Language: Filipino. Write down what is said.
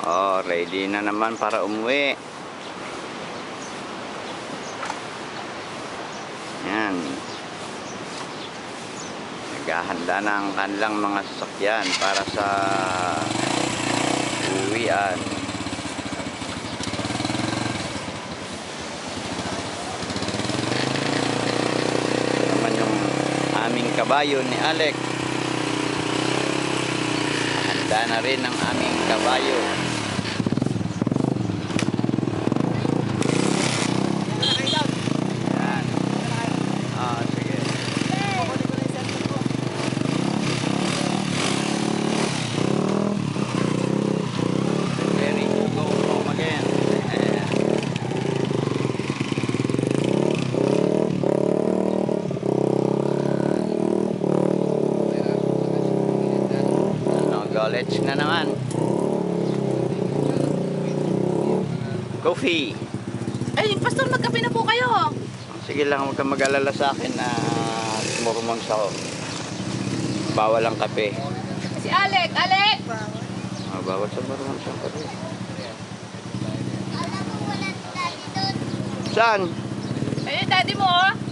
Oh, ready na naman para umuwi. Yan. Naghahanda na ang kanilang mga sasakyan para sa uwian. Ito naman yung aming kabayo ni Alec. Handa na rin ang aming kabayo. College na naman. Coffee. Ay, Pastor, magkape na po kayo. Sige lang, huwag kang mag-alala sa akin na sumurumons ako. Bawal ang kape. Si Alec, Alec! Bawal sa marumons ang kape. Saan? Ayun, daddy mo, oh.